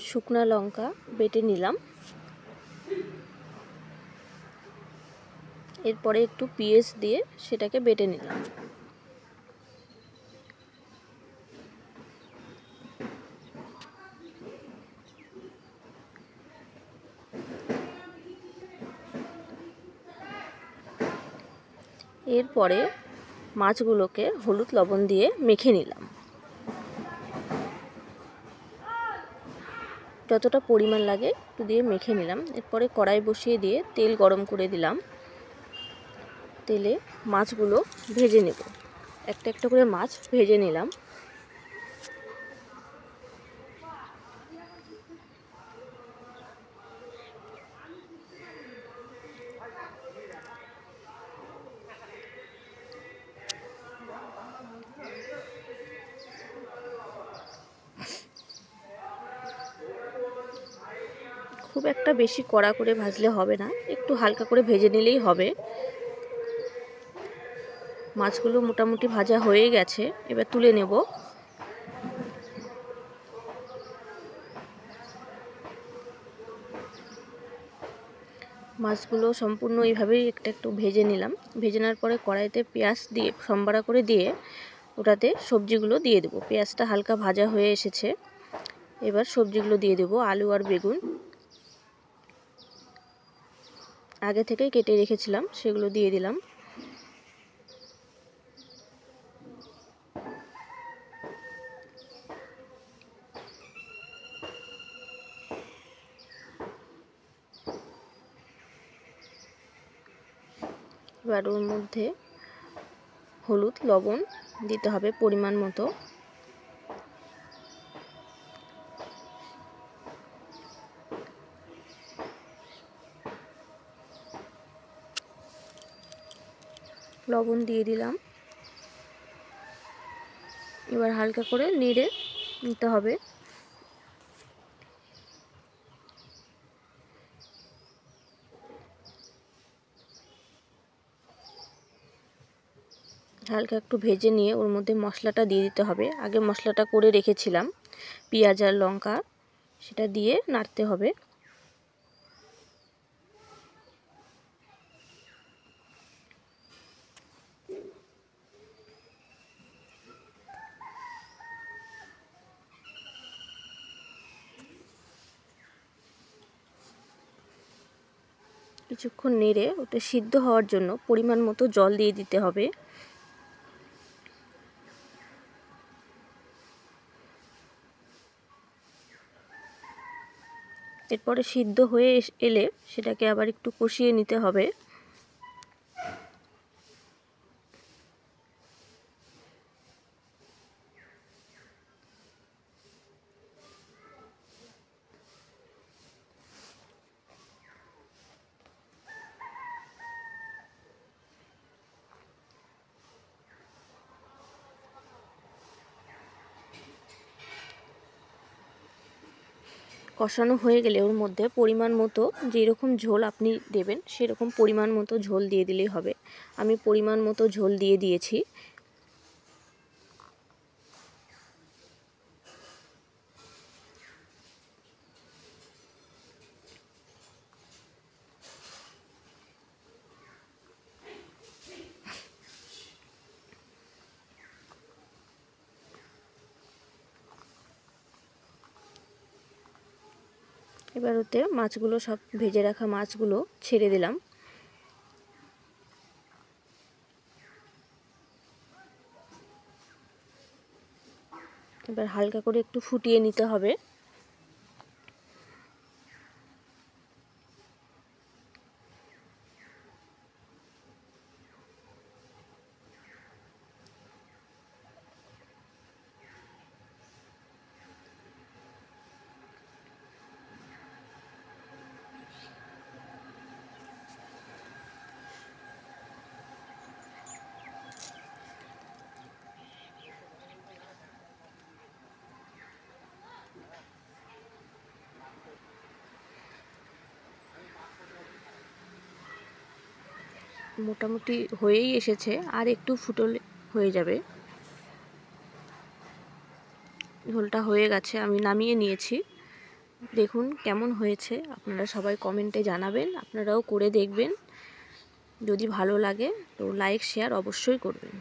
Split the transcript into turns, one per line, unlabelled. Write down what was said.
শুকনা লঙ্কা বেটে নিলাম। এরপরে একটু পেঁয়াজ দিয়ে সেটাকে বেটে নিলাম। এরপরে মাছগুলোকে হলুদ লবণ দিয়ে মেখে নিলাম। যতটা পরিমাণ লাগে একটু দিয়ে মেখে নিলাম। এরপরে কড়াই বসিয়ে দিয়ে তেল গরম করে দিলাম। তেলে মাছগুলো ভেজে নেব। একটা একটা করে মাছ ভেজে নিলাম। খুব একটা বেশি কড়া করে ভাজলে হবে না, একটু হালকা করে ভেজে নিলেই হবে। মাছগুলো মোটামুটি ভাজা হয়ে গেছে, এবার তুলে নেব। মাছগুলো সম্পূর্ণ এইভাবেই একটু ভেজে নিলাম। ভেজে নেওয়ার পরে কড়াইতে পেঁয়াজ দিয়ে সম্বারা করে দিয়ে ওটাতে সবজিগুলো দিয়ে দেবো। পেঁয়াজটা হালকা ভাজা হয়ে এসেছে, এবার সবজিগুলো দিয়ে দেবো। আলু আর বেগুন আগে থেকেই কেটে রেখেছিলাম, সেগুলো দিয়ে দিলাম। এবার ওর মধ্যে হলুদ লবণ দিতে হবে পরিমাণ মতো। লবণ দিয়ে দিলাম। এবার হালকা করে নেড়ে নিতে হবে। হালকা একটু ভেজে নিয়ে ওর মধ্যে মশলাটা দিয়ে দিতে হবে। আগে মশলাটা করে রেখেছিলাম পেঁয়াজ আর লঙ্কা, সেটা দিয়ে নাড়তে হবে। কিছুক্ষণ নেড়ে ওটা সিদ্ধ হওয়ার জন্য পরিমাণ মতো জল দিয়ে দিতে হবে। এরপরে সিদ্ধ হয়ে এলে সেটাকে আবার একটু কষিয়ে নিতে হবে। কষানো হয়ে গেলে ওর মধ্যে পরিমাণ মতো যেরকম ঝোল আপনি দেবেন সেরকম পরিমাণ মতো ঝোল দিয়ে দিলেই হবে। আমি পরিমাণ মতো ঝোল দিয়ে দিয়েছি। এবার ওতে মাছগুলো সব ভেজে রাখা মাছগুলো ছেড়ে দিলাম। এবার হালকা করে একটু ফুটিয়ে নিতে হবে। মোটামুটি হয়েই এসেছে, আর একটু ফুটলে হয়ে যাবে। ঝোলটা হয়ে গেছে, আমি নামিয়ে নিয়েছি। দেখুন কেমন হয়েছে, আপনারা সবাই কমেন্টে জানাবেন, আপনারাও করে দেখবেন। যদি ভালো লাগে তো লাইক শেয়ার অবশ্যই করবেন।